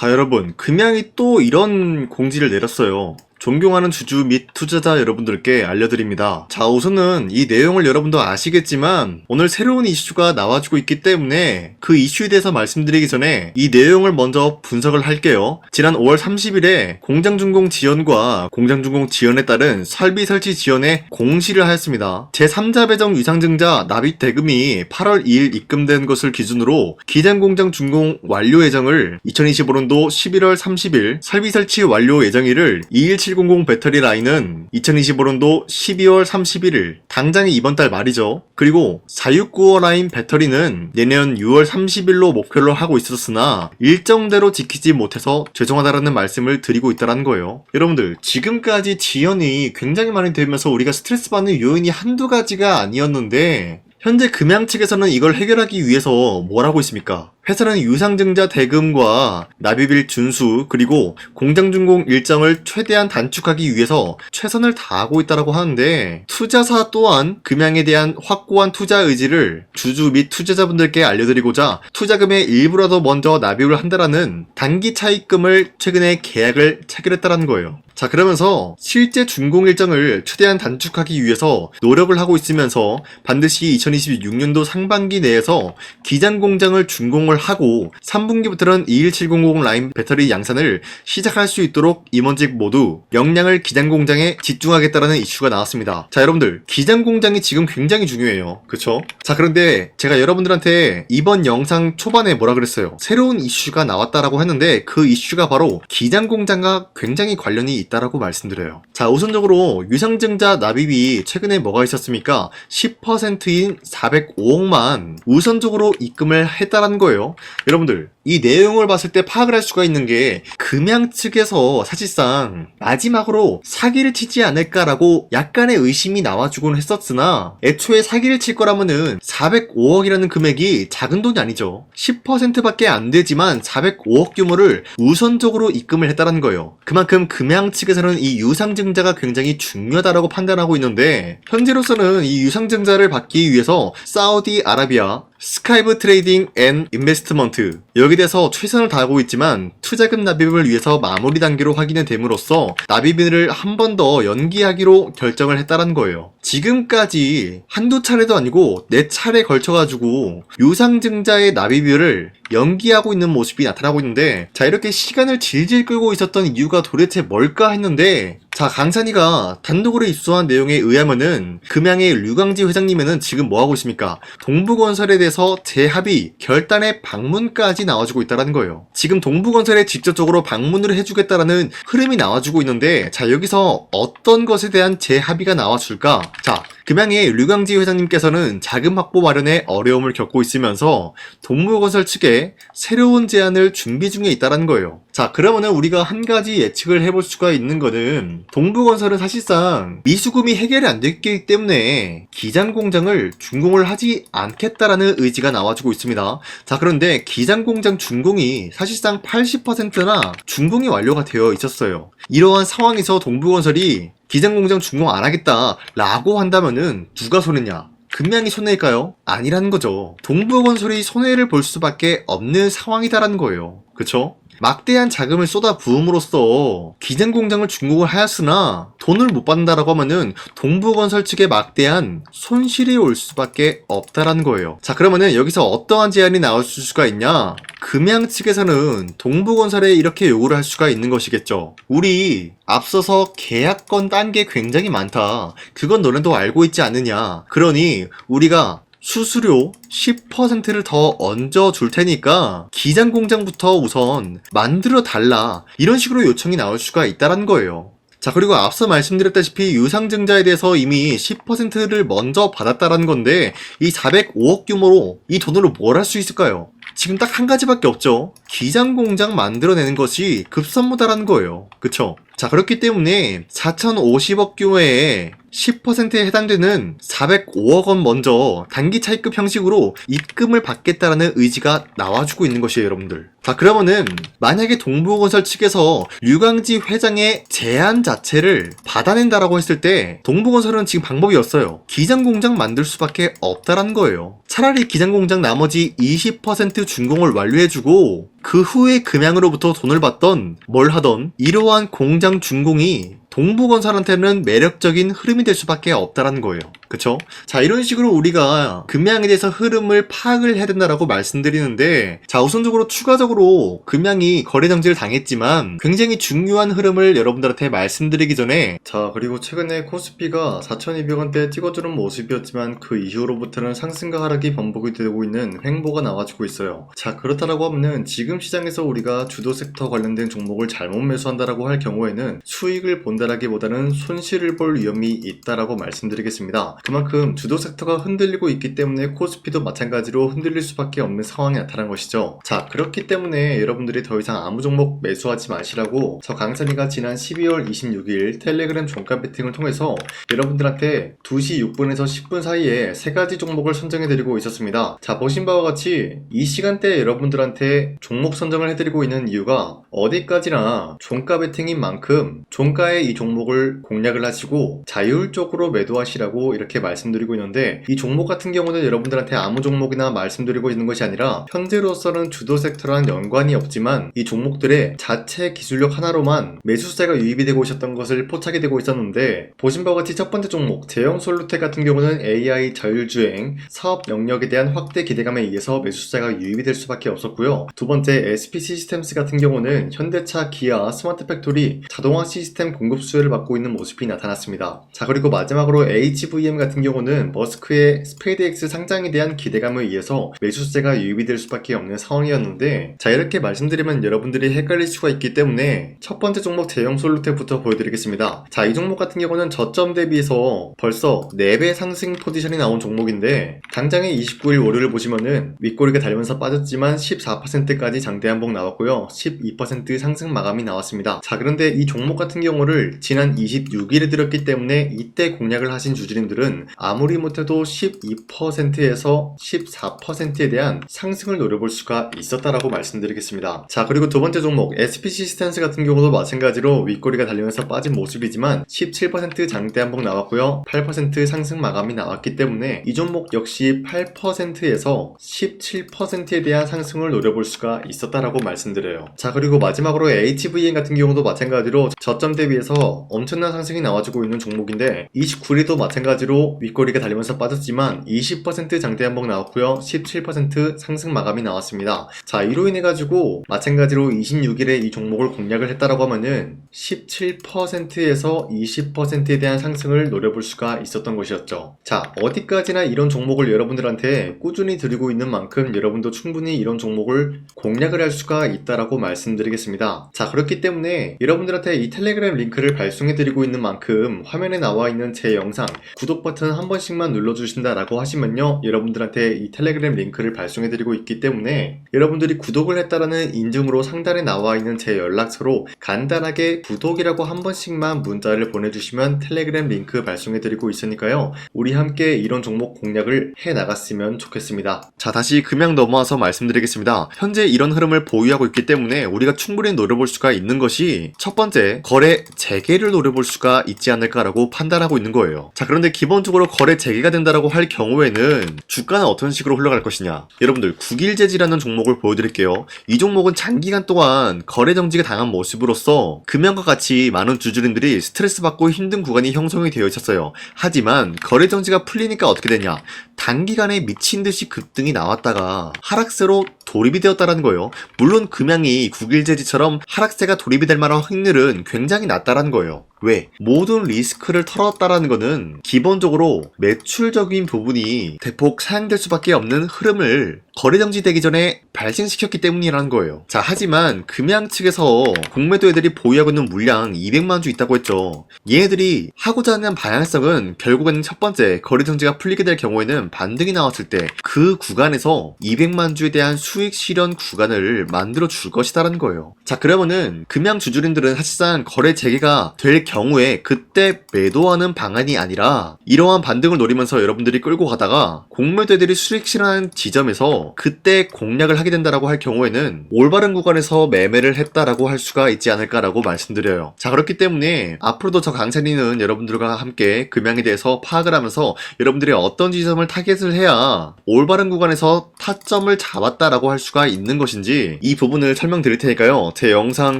자, 여러분, 금양이 또 이런 공지를 내렸어요. 존경하는 주주 및 투자자 여러분들께 알려드립니다. 자, 우선은 이 내용을 여러분도 아시겠지만 오늘 새로운 이슈가 나와주고 있기 때문에 그 이슈에 대해서 말씀드리기 전에 이 내용을 먼저 분석을 할게요. 지난 5월 30일에 공장준공 지연과 공장준공 지연에 따른 설비 설치 지연에 공시를 하였습니다. 제3자 배정 유상증자 납입 대금이 8월 2일 입금된 것을 기준으로 기장공장 준공 완료 예정을 2025년도 11월 30일 설비 설치 완료 예정일을 21700 배터리 라인은 2025년도 12월 31일 당장이 이번 달 말이죠. 그리고 4695 라인 배터리는 내년 6월 30일로 목표로 하고 있었으나 일정대로 지키지 못해서 죄송하다라는 말씀을 드리고 있다는 거예요. 여러분들, 지금까지 지연이 굉장히 많이 되면서 우리가 스트레스 받는 요인이 한두 가지가 아니었는데 현재 금양 측에서는 이걸 해결하기 위해서 뭘 하고 있습니까? 회사는 유상증자 대금과 납입일 준수 그리고 공장준공 일정을 최대한 단축하기 위해서 최선을 다하고 있다고 하는데 투자사 또한 금양에 대한 확고한 투자 의지를 주주 및 투자자분들께 알려드리고자 투자금의 일부라도 먼저 납입을 한다라는 단기 차입금을 최근에 계약을 체결했다는 거예요. 자, 그러면서 실제 준공 일정을 최대한 단축하기 위해서 노력을 하고 있으면서 반드시 2026년도 상반기 내에서 기장 공장을 준공을 하고 3분기부터는 21700 라인 배터리 양산을 시작할 수 있도록 임원직 모두 역량을 기장 공장에 집중하겠다라는 이슈가 나왔습니다. 자, 여러분들, 기장 공장이 지금 굉장히 중요해요. 그쵸? 자, 그런데 제가 여러분들한테 이번 영상 초반에 뭐라 그랬어요? 새로운 이슈가 나왔다라고 했는데 그 이슈가 바로 기장 공장과 굉장히 관련이 있다라고 말씀드려요. 자, 우선적으로 유상증자 납입이 최근에 뭐가 있었습니까? 10%인 405억만 우선적으로 입금을 했다라는 거예요. 여러분들, 이 내용을 봤을 때 파악을 할 수가 있는 게 금양 측에서 사실상 마지막으로 사기를 치지 않을까라고 약간의 의심이 나와주곤 했었으나 애초에 사기를 칠 거라면은 405억이라는 금액이 작은 돈이 아니죠. 10%밖에 안 되지만 405억 규모를 우선적으로 입금을 했다는 거예요. 그만큼 금양 측에서는 이 유상증자가 굉장히 중요하다라고 판단하고 있는데 현재로서는 이 유상증자를 받기 위해서 사우디아라비아 스카이브 트레이딩 앤 인베스트먼트 여기에 대해서 최선을 다하고 있지만 투자금 납입을 위해서 마무리 단계로 확인이 됨으로써 납입일을 한 번 더 연기하기로 결정을 했다는 거예요. 지금까지 한두 차례도 아니고 4차례 걸쳐가지고 유상증자의 납입일을 연기하고 있는 모습이 나타나고 있는데 자, 이렇게 시간을 질질 끌고 있었던 이유가 도대체 뭘까 했는데 자, 강산이가 단독으로 입수한 내용에 의하면은 금양의 류광지 회장님은 지금 뭐하고 있습니까? 동부건설에 대해서 재합의 결단의 방문까지 나와주고 있다는 거예요. 지금 동부건설에 직접적으로 방문을 해주겠다라는 흐름이 나와주고 있는데 자, 여기서 어떤 것에 대한 재합의가 나와줄까? 자, 금양의 류광지 회장님께서는 자금 확보 마련에 어려움을 겪고 있으면서 동부건설 측에 새로운 제안을 준비 중에 있다는 거예요. 자, 그러면은 우리가 한 가지 예측을 해볼 수가 있는 거는 동부건설은 사실상 미수금이 해결이 안 됐기 때문에 기장공장을 준공을 하지 않겠다라는 의지가 나와주고 있습니다. 자, 그런데 기장공장 준공이 사실상 80%나 준공이 완료가 되어 있었어요. 이러한 상황에서 동부건설이 기장공장 준공 안 하겠다 라고 한다면은 누가 손해냐? 금양이 손해일까요? 아니라는 거죠. 동부건설이 손해를 볼 수밖에 없는 상황이다라는 거예요. 그쵸? 막대한 자금을 쏟아 부음으로써 기장공장을 준공을 하였으나 돈을 못 받는다라고 하면은 동부건설 측에 막대한 손실이 올 수밖에 없다라는 거예요. 자, 그러면은 여기서 어떠한 제안이 나올 수가 있냐? 금양 측에서는 동부건설에 이렇게 요구를 할 수가 있는 것이겠죠. 우리 앞서서 계약건 딴 게 굉장히 많다. 그건 너네도 알고 있지 않느냐. 그러니 우리가 수수료 10%를 더 얹어 줄 테니까 기장 공장부터 우선 만들어 달라. 이런 식으로 요청이 나올 수가 있다는 거예요. 자, 그리고 앞서 말씀드렸다시피 유상증자에 대해서 이미 10%를 먼저 받았다라는 건데 이 405억 규모로 이 돈으로 뭘 할 수 있을까요? 지금 딱 한 가지밖에 없죠. 기장 공장 만들어내는 것이 급선무다라는 거예요. 그쵸? 자, 그렇기 때문에 4050억 규모의 10%에 해당되는 405억 원 먼저 단기 차입금 형식으로 입금을 받겠다라는 의지가 나와주고 있는 것이에요, 여러분들. 자, 그러면은 만약에 동부건설 측에서 류광지 회장의 제안 자체를 받아낸다라고 했을 때 동부건설은 지금 방법이 없어요. 기장공장 만들 수밖에 없다라는 거예요. 차라리 기장공장 나머지 20% 준공을 완료해주고 그 후에 금양으로부터 돈을 받던 뭘 하던 이러한 공장 준공이 동부건설한테는 매력적인 흐름이 될 수밖에 없다라는 거예요. 그쵸? 자, 이런 식으로 우리가 금양에 대해서 흐름을 파악을 해야 된다라고 말씀드리는데, 자, 우선적으로 추가적으로 금양이 거래 정지를 당했지만 굉장히 중요한 흐름을 여러분들한테 말씀드리기 전에, 자, 그리고 최근에 코스피가 4,200원대 찍어주는 모습이었지만 그 이후로부터는 상승과 하락이 반복이 되고 있는 횡보가 나와주고 있어요. 자, 그렇다라고 하면은 지금 시장에서 우리가 주도 섹터 관련된 종목을 잘못 매수한다라고 할 경우에는 수익을 본다라기보다는 손실을 볼 위험이 있다라고 말씀드리겠습니다. 그만큼 주도 섹터가 흔들리고 있기 때문에 코스피도 마찬가지로 흔들릴 수밖에 없는 상황이 나타난 것이죠. 자, 그렇기 때문에 여러분들이 더 이상 아무 종목 매수하지 마시라고 저 강산이가 지난 12월 26일 텔레그램 종가 배팅을 통해서 여러분들한테 2시 6분에서 10분 사이에 3가지 종목을 선정해드리고 있었습니다. 자, 보신 바와 같이 이 시간대에 여러분들한테 종목 선정을 해드리고 있는 이유가 어디까지나 종가 배팅인 만큼 종가에 이 종목을 공략을 하시고 자율적으로 매도하시라고 이렇게 말씀드리고 있는데, 이 종목 같은 경우는 여러분들한테 아무 종목이나 말씀드리고 있는 것이 아니라 현재로서는 주도 섹터랑 연관이 없지만 이 종목들의 자체 기술력 하나로만 매수세가 유입이 되고 있었던 것을 포착이 되고 있었는데, 보신 바와 같이 첫 번째 종목 제형솔루텍 같은 경우는 AI 자율주행 사업 영역에 대한 확대 기대감에 의해서 매수세가 유입이 될 수밖에 없었고요. 두 번째 SP 시스템스 같은 경우는 현대차, 기아, 스마트 팩토리 자동화 시스템 공급 수혜를 받고 있는 모습이 나타났습니다. 자, 그리고 마지막으로 HVM 같은 경우는 머스크의 스페이드X 상장에 대한 기대감에 의해서 매수세가 유입이 될 수밖에 없는 상황이었는데, 자, 이렇게 말씀드리면 여러분들이 헷갈릴 수가 있기 때문에 첫 번째 종목 제형솔루텍부터 보여드리겠습니다. 자, 이 종목 같은 경우는 저점 대비해서 벌써 4배 상승 포지션이 나온 종목인데, 당장에 29일 월요일 보시면은 윗꼬리가 달면서 빠졌지만 14%까지 장대 한봉 나왔고요. 12% 상승 마감이 나왔습니다. 자, 그런데 이 종목 같은 경우를 지난 26일에 들었기 때문에 이때 공략을 하신 주주님들은 아무리 못해도 12%에서 14%에 대한 상승을 노려볼 수가 있었다라고 말씀드리겠습니다. 자, 그리고 두 번째 종목 SP 시스템스 같은 경우도 마찬가지로 윗꼬리가 달리면서 빠진 모습이지만 17% 장대 한봉 나왔고요. 8% 상승 마감이 나왔기 때문에 이 종목 역시 8%에서 17%에 대한 상승을 노려볼 수가 있었다라고 말씀드려요. 자, 그리고 마지막으로 HVM 같은 경우도 마찬가지로 저점 대비해서 엄청난 상승이 나와주고 있는 종목인데, 29일도 마찬가지로 윗꼬리가 달리면서 빠졌지만 20% 장대 한봉 나왔고요. 17% 상승 마감이 나왔습니다. 자, 이로 인해 가지고 마찬가지로 26일에 이 종목을 공략을 했다라고 하면은 17%에서 20%에 대한 상승을 노려볼 수가 있었던 것이었죠. 자, 어디까지나 이런 종목을 여러분들한테 꾸준히 드리고 있는 만큼 여러분도 충분히 이런 종목을 공략을 할 수가 있다라고 말씀드리겠습니다. 자, 그렇기 때문에 여러분들한테 이 텔레그램 링크를 발송해드리고 있는 만큼 화면에 나와 있는 제 영상 구독 버튼 한 번씩만 눌러주신다라고 하시면요, 여러분들한테 이 텔레그램 링크를 발송해드리고 있기 때문에 여러분들이 구독을 했다라는 인증으로 상단에 나와 있는 제 연락처로 간단하게 구독이라고 한 번씩만 문자를 보내주시면 텔레그램 링크 발송해드리고 있으니까요, 우리 함께 이런 종목 공략을 해나갔으면 좋겠습니다. 자, 다시 금양 넘어와서 말씀드리겠습니다. 현재 이런 흐름을 보유하고 있기 때문에 우리가 충분히 노려볼 수가 있는 것이 첫 번째, 거래 재개를 노려볼 수가 있지 않을까라고 판단하고 있는 거예요. 자, 그런데 기본적으로 거래 재개가 된다라고 할 경우에는 주가는 어떤 식으로 흘러갈 것이냐, 여러분들 국일제지라는 종목을 보여드릴게요. 이 종목은 장기간 동안 거래 정지가 당한 모습으로서 금양과 같이 많은 주주님들이 스트레스 받고 힘든 구간이 형성이 되어 있었어요. 하지만 거래 정지가 풀리니까 어떻게 되냐, 단기간에 미친 듯이 급등이 나왔다가 하락세로 돌입이 되었다라는 거예요. 물론 금양이 국일제지처럼 하락세가 돌입이 될 만한 확률은 굉장히 낮다라는 거예요. 왜? 모든 리스크를 털었다라는 거는 기본적으로 매출적인 부분이 대폭 사양될 수밖에 없는 흐름을 거래 정지되기 전에 발생시켰기 때문이라는 거예요. 자, 하지만 금양 측에서 공매도 애들이 보유하고 있는 물량 200만 주 있다고 했죠. 얘네들이 하고자 하는 방향성은 결국에는 첫 번째, 거래 정지가 풀리게 될 경우에는 반등이 나왔을 때 그 구간에서 200만 주에 대한 수익 실현 구간을 만들어 줄 것이다라는 거예요. 자, 그러면은 금양 주주님들은 사실상 거래 재개가 될 경우에 그때 매도하는 방안이 아니라 이러한 반등을 노리면서 여러분들이 끌고 가다가 공매도들이 수익 실현하는 지점에서 그때 공략을 하게 된다라고 할 경우에는 올바른 구간에서 매매를 했다라고 할 수가 있지 않을까라고 말씀드려요. 자, 그렇기 때문에 앞으로도 저 강찬이는 여러분들과 함께 금양에 대해서 파악을 하면서 여러분들이 어떤 지점을 타겟을 해야 올바른 구간에서 타점을 잡았다라고 할 수가 있는 것인지 이 부분을 설명드릴 테니까요. 제 영상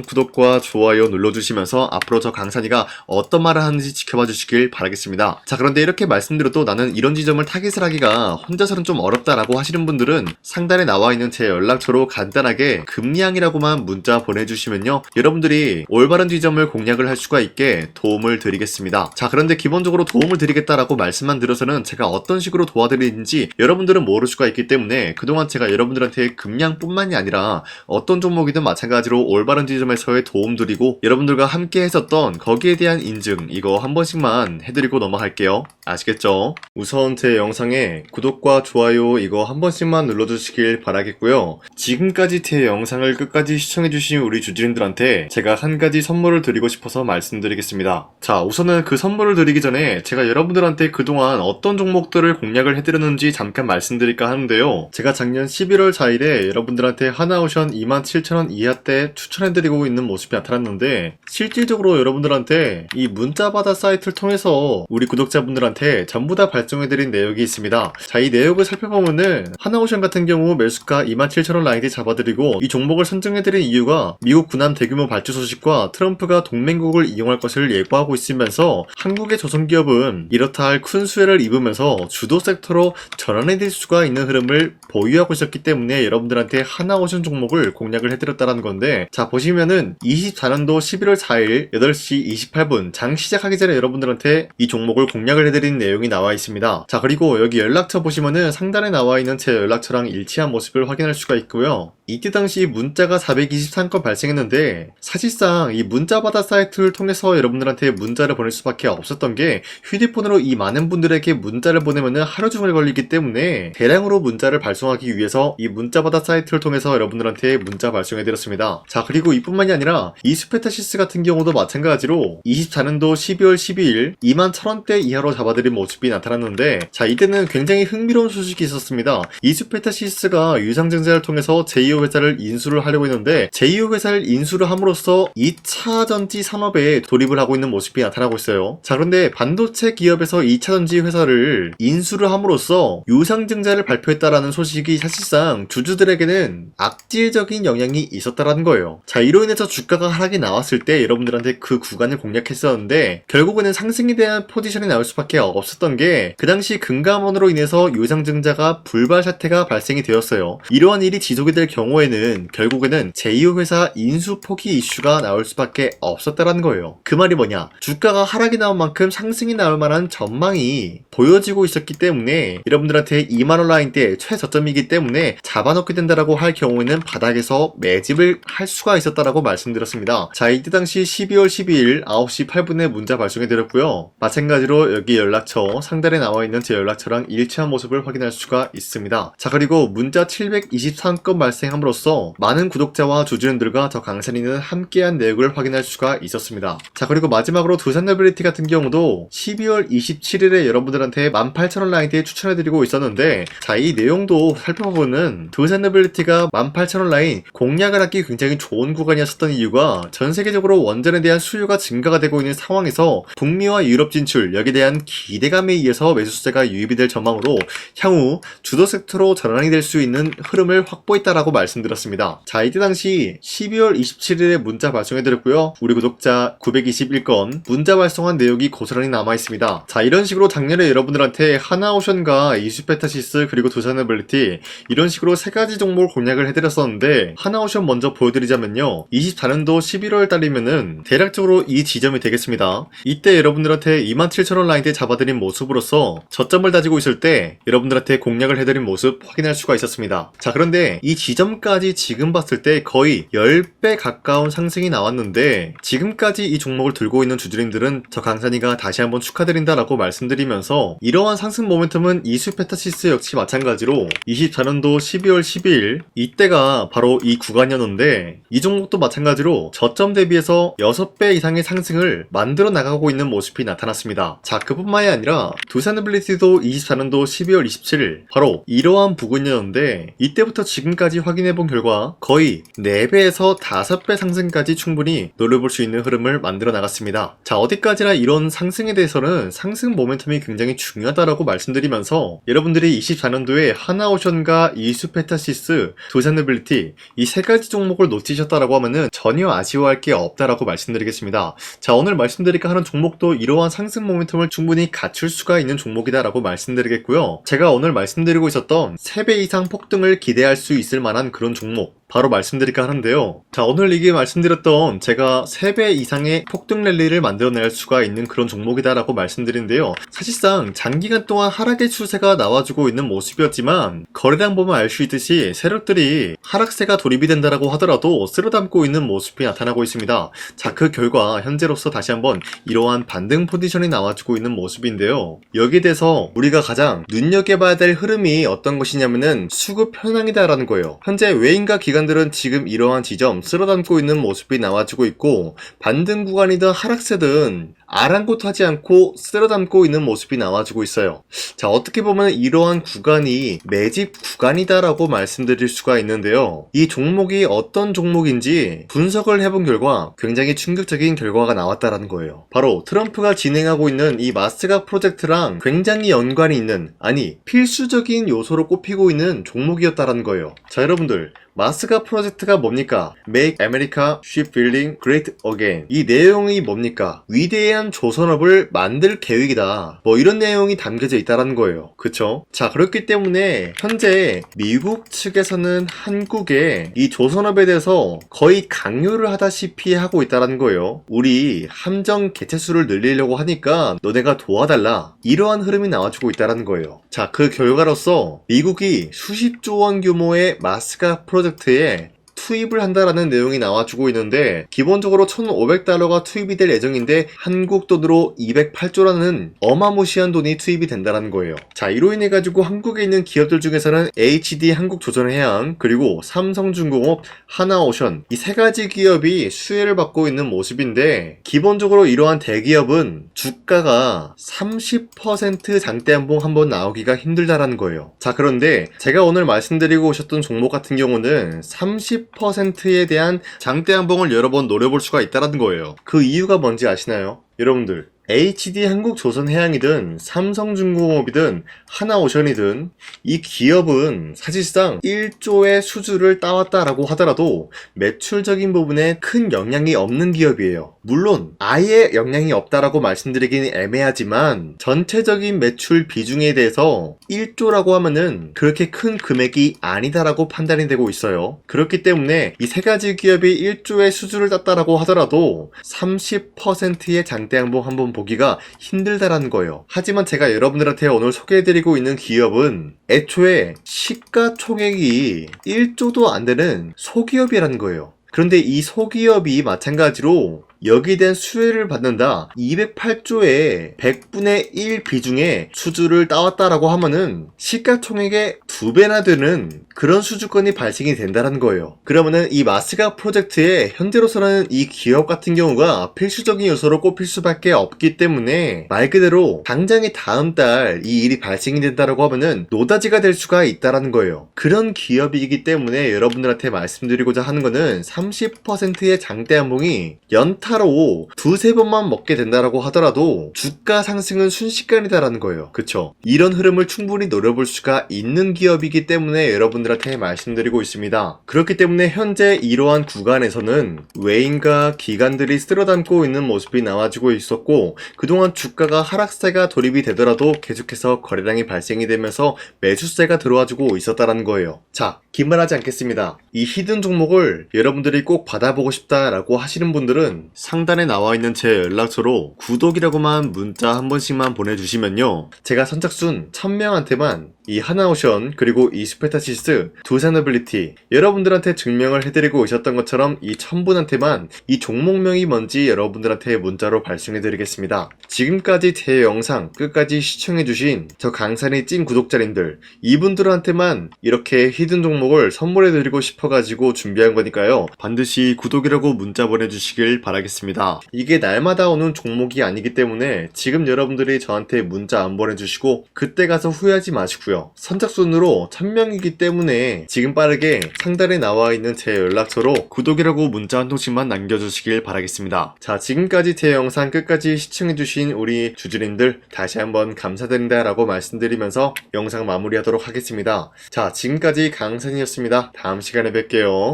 구독과 좋아요 눌러주시면서 앞으로 저 강찬이가 어떤 말을 하는지 지켜봐 주시길 바라겠습니다. 자, 그런데 이렇게 말씀드려도 나는 이런 지점을 타겟을 하기가 혼자서는 좀 어렵다라고 하시는 분들은 상단에 나와 있는 제 연락처로 간단하게 금리양이라고만 문자 보내주시면요, 여러분들이 올바른 지점을 공략을 할 수가 있게 도움을 드리겠습니다. 자, 그런데 기본적으로 도움을 드리겠다라고 말씀만 드려서는 제가 어떤 식으로 도와드리는지 여러분들은 모를 수가 있기 때문에 그동안 제가 여러분들한테 금량뿐만이 아니라 어떤 종목이든 마찬가지로 올바른 지점에서의 도움 드리고 여러분들과 함께 했었던 거기에 대한 인증, 이거 한 번씩만 해드리고 넘어갈게요. 아시겠죠? 우선 제 영상에 구독과 좋아요 이거 한 번씩만 눌러주시길 바라겠고요. 지금까지 제 영상을 끝까지 시청해주신 우리 주주님들한테 제가 한 가지 선물을 드리고 싶어서 말씀드리겠습니다. 자, 우선은 그 선물을 드리기 전에 제가 여러분들한테 그동안 어떤 종목들을 공략을 해드렸는지 잠깐 말씀드릴까 하는데요. 제가 작년 11월 4일에 여러분들한테 하나오션 27,000원 이하때 추천해드리고 있는 모습이 나타났는데 실질적으로 여러분들한테 이 문자바다 사이트를 통해서 우리 구독자분들한테 전부 다 발송해드린 내역이 있습니다. 자, 이 내역을 살펴보면은 하나오션 같은 경우 매수가 27,000원 라인에 잡아드리고 이 종목을 선정해드린 이유가 미국 군함 대규모 발주 소식과 트럼프가 동맹국을 이용할 것을 예고하고 있으면서 한국의 조선기업은 이렇다 할 큰 수혜를 입으면서 주도 섹터로 전환해질 수가 있는 흐름을 보유하고 있었기 때문에 여러분들한테 하나오션 종목을 공략을 해드렸다는 건데, 자, 보시면은 24년도 11월 4일 8시 28분 장 시작하기 전에 여러분들한테 이 종목을 공략을 해드린 내용이 나와 있습니다. 자, 그리고 여기 연락처 보시면은 상단에 나와 있는 제 연락처랑 일치한 모습을 확인할 수가 있고요. 이때 당시 문자가 423건 발생했는데 사실상 이 문자바다 사이트를 통해서 여러분들한테 문자를 보낼 수밖에 없었던 게 휴대폰으로 이 많은 분들에게 문자를 보내면은 하루 종일 걸리기 때문에 대량으로 문자를 발송하기 위해서 이 문자바다 사이트를 통해서 여러분들한테 문자 발송해드렸습니다. 자, 그리고 이뿐만이 아니라 이수페타시스 같은 경우도 마찬가지로 24년도 12월 12일 21,000원대 이하로 잡아드린 모습이 나타났는데, 자, 이때는 굉장히 흥미로운 소식이 있었습니다. 이수페타시스가 유상증자를 통해서 제2호 회사를 인수를 하려고 했는데 제2호 회사를 인수를 함으로써 2차 전지 산업에 돌입을 하고 있는 모습이 나타나고 있어요. 자, 그런데 반도체 기업에서 2차 전지 회사를 인수를 함으로써 유상증자를 발표했다라는 소식이 사실상 주주들에게는 악질적인 영향이 있었다라는 거예요. 자, 이로 인해서 주가가 하락이 나왔을 때 여러분들한테 그 구간을 공략했었는데 결국에는 상승에 대한 포지션이 나올 수밖에 없었던 게 그 당시 금감원으로 인해서 유상증자가 불발 사태가 발생이 되었어요. 이러한 일이 지속이 될 경우에는 결국에는 제2호 회사 인수 포기 이슈가 나올 수밖에 없었다라는 거예요. 그 말이 뭐냐? 주가가 하락이 나온 만큼 상승이 나올 만한 전망이 보여지고 있었기 때문에 여러분들한테 2만원 라인대 최저점이기 때문에 잡아놓게 된다라고 할 경우에는 바닥에서 매집을 할 수가 있었다라고 말씀드렸습니다. 자, 이때 당시 12월 12일 9시 8분에 문자 발송해드렸고요. 마찬가지로 여기 연락처 상단에 나와있는 제 연락처랑 일치한 모습을 확인할 수가 있습니다. 자, 그리고 문자 723건 발생함으로써 많은 구독자와 주주님들과 저 강산이는 함께한 내역을 확인할 수가 있었습니다. 자, 그리고 마지막으로 두산노빌리티 같은 경우도 12월 27일에 여러분들한테 18,000원 라인대에 추천해드리고 있었는데, 자, 이 내용도 살펴보면 두산노빌리티가 18,000원 라인 공략을 하기 굉장히 좋은 구간이었었던 이유가 전 세계적으로 원전에 대한 수요가 증가가 되고 있는 상황에서 북미와 유럽 진출, 여기에 대한 기대감에 의해서 매수세가 유입이 될 전망으로 향후 주도 섹터로 전환이 될 수 있는 흐름을 확보했다라고 말씀드렸습니다. 자, 이때 당시 12월 27일에 문자 발송해드렸고요. 우리 구독자 921건 문자 발송한 내역이 고스란히 남아있습니다. 자, 이런 식으로 작년에 여러분들한테 하나오션과 이수페타시스 그리고 두산노빌리티 이런 식으로 세 가지 종목을 공략을 해드렸었는데, 하나오션 먼저 보여드리자면요, 24년도 11월 달이면은 대략적으로 이 지점이 되겠습니다. 이때 여러분들한테 27,000원 라인대 잡아드린 모습으로서 저점을 다지고 있을 때 여러분들한테 공략을 해드린 모습 확인할 수가 있었습니다. 자, 그런데 이 지점까지 지금 봤을 때 거의 10배 가까운 상승이 나왔는데, 지금까지 이 종목을 들고 있는 주주님들은 저 강산이가 다시 한번 축하드린다라고 말씀드리면서, 이러한 상승 모멘텀은 이수페타시스 역시 마찬가지로 24년도 12월 12일 이때가 바로 이 구간이었는데, 이 종목도 마찬가지로 저점 대비해서 6배 이상의 상승 상승을 만들어 나가고 있는 모습이 나타났습니다. 자, 그뿐만이 아니라 두산빌리티도 24년도 12월 27일 바로 이러한 부근이었는데 이때부터 지금까지 확인해본 결과 거의 4배에서 5배 상승까지 충분히 노려볼 수 있는 흐름을 만들어 나갔습니다. 자, 어디까지나 이런 상승에 대해서는 상승 모멘텀이 굉장히 중요하다라고 말씀드리면서 여러분들이 24년도에 하나오션과 이수페타시스, 두산빌리티 이 세 가지 종목을 놓치셨다라고 하면은 전혀 아쉬워할 게 없다라고 말씀드리겠습니다. 자, 오늘 말씀드릴까 하는 종목도 이러한 상승 모멘텀을 충분히 갖출 수가 있는 종목이다라고 말씀드리겠고요. 제가 오늘 말씀드리고 있었던 3배 이상 폭등을 기대할 수 있을 만한 그런 종목 바로 말씀드릴까 하는데요. 자, 오늘 이게 말씀드렸던 제가 3배 이상의 폭등 랠리를 만들어낼 수가 있는 그런 종목이다라고 말씀드린데요. 사실상 장기간 동안 하락의 추세가 나와주고 있는 모습이었지만 거래량 보면 알 수 있듯이 세력들이 하락세가 돌입이 된다라고 하더라도 쓸어담고 있는 모습이 나타나고 있습니다. 자, 그 결과 현재로서 다시 한번 이러한 반등 포지션이 나와주고 있는 모습인데요. 여기에 대해서 우리가 가장 눈여겨봐야 될 흐름이 어떤 것이냐면은 수급 현황이다라는 거예요. 현재 외인과 기관들은 지금 이러한 지점 쓸어담고 있는 모습이 나와주고 있고 반등 구간이든 하락세든 아랑곳하지 않고 쓸어담고 있는 모습이 나와주고 있어요. 자, 어떻게 보면 이러한 구간이 매집 구간이다라고 말씀드릴 수가 있는데요. 이 종목이 어떤 종목인지 분석을 해본 결과 굉장히 충격적인 결과가 나왔다라는 거예요. 바로 트럼프가 진행하고 있는 이 마스가 프로젝트랑 굉장히 연관이 있는, 아니 필수적인 요소로 꼽히고 있는 종목이었다라는 거예요. 자, 여러분들 마스가 프로젝트가 뭡니까? Make America Shipbuilding Great Again. 이 내용이 뭡니까? 위대한 조선업을 만들 계획이다. 뭐 이런 내용이 담겨져 있다라는 거예요. 그쵸? 자, 그렇기 때문에 현재 미국 측에서는 한국에 이 조선업에 대해서 거의 강요를 하다시피 하고 있다라는 거예요. 우리 함정 개체수를 늘리려고 하니까 너네가 도와달라. 이러한 흐름이 나와주고 있다라는 거예요. 자, 그 결과로서 미국이 수십조 원 규모의 마스가 프로젝트에 투입을 한다라는 내용이 나와주고 있는데 기본적으로 1,500달러가 투입이 될 예정인데 한국 돈으로 208조라는 어마무시한 돈이 투입이 된다는 거예요. 자, 이로 인해 가지고 한국에 있는 기업들 중에서는 HD 한국조선해양 그리고 삼성중공업, 하나오션 이 세 가지 기업이 수혜를 받고 있는 모습인데 기본적으로 이러한 대기업은 주가가 30% 장대한봉 한번 나오기가 힘들다라는 거예요. 자, 그런데 제가 오늘 말씀드리고 오셨던 종목 같은 경우는 30%에 대한 장대한봉을 여러 번 노려볼 수가 있다는 거예요. 그 이유가 뭔지 아시나요? 여러분들 HD 한국조선해양이든 삼성중공업이든 하나오션이든 이 기업은 사실상 1조의 수주를 따왔다라고 하더라도 매출적인 부분에 큰 영향이 없는 기업이에요. 물론 아예 영향이 없다라고 말씀드리긴 애매하지만 전체적인 매출 비중에 대해서 1조라고 하면은 그렇게 큰 금액이 아니다라고 판단이 되고 있어요. 그렇기 때문에 이 세 가지 기업이 1조의 수주를 땄다라고 하더라도 30%의 장대양봉 한번 보기가 힘들다라는 거예요. 하지만 제가 여러분들한테 오늘 소개해드리고 있는 기업은 애초에 시가총액이 1조도 안 되는 소기업이라는 거예요. 그런데 이 소기업이 마찬가지로 여기에 대한 수혜를 받는다. 208조의 100분의 1 비중의 수주를 따왔다라고 하면은 시가총액의 2배나 되는 그런 수주권이 발생이 된다는 거예요. 그러면은 이 마스가 프로젝트에 현재로서는 이 기업 같은 경우가 필수적인 요소로 꼽힐 수밖에 없기 때문에 말 그대로 당장에 다음 달 이 일이 발생이 된다라고 하면은 노다지가 될 수가 있다라는 거예요. 그런 기업이기 때문에 여러분들한테 말씀드리고자 하는 거는 30%의 장대한봉이 연타로 두세 번만 먹게 된다라고 하더라도 주가 상승은 순식간이다라는 거예요. 그쵸? 이런 흐름을 충분히 노려볼 수가 있는 기업이기 때문에 여러분들한테 말씀드리고 있습니다. 그렇기 때문에 현재 이러한 구간에서는 외인과 기관들이 쓸어담고 있는 모습이 나와주고 있었고 그동안 주가가 하락세가 돌입이 되더라도 계속해서 거래량이 발생이 되면서 매수세가 들어와주고 있었다는 거예요. 자, 긴말하지 않겠습니다. 이 히든 종목을 여러분들이 꼭 받아보고 싶다라고 하시는 분들은 상단에 나와 있는 제 연락처로 구독이라고만 문자 한 번씩만 보내주시면요 제가 선착순 1000명한테만 이 하나오션 그리고 이 스페타시스 두산 어빌리티 여러분들한테 증명을 해드리고 오셨던 것처럼 이 1000분한테만 이 종목명이 뭔지 여러분들한테 문자로 발송해드리겠습니다. 지금까지 제 영상 끝까지 시청해주신 저 강산의 찐 구독자님들 이분들한테만 이렇게 히든 종목을 선물해드리고 싶어가지고 준비한 거니까요. 반드시 구독이라고 문자 보내주시길 바라겠습니다. 이게 날마다 오는 종목이 아니기 때문에 지금 여러분들이 저한테 문자 안 보내주시고 그때 가서 후회하지 마시고요. 선착순으로 1000명이기 때문에 지금 빠르게 상단에 나와 있는 제 연락처로 구독이라고 문자 한 통씩만 남겨주시길 바라겠습니다. 자, 지금까지 제 영상 끝까지 시청해주신 우리 주주님들 다시 한번 감사드린다 라고 말씀드리면서 영상 마무리하도록 하겠습니다. 자, 지금까지 강산이었습니다. 다음 시간에 뵐게요.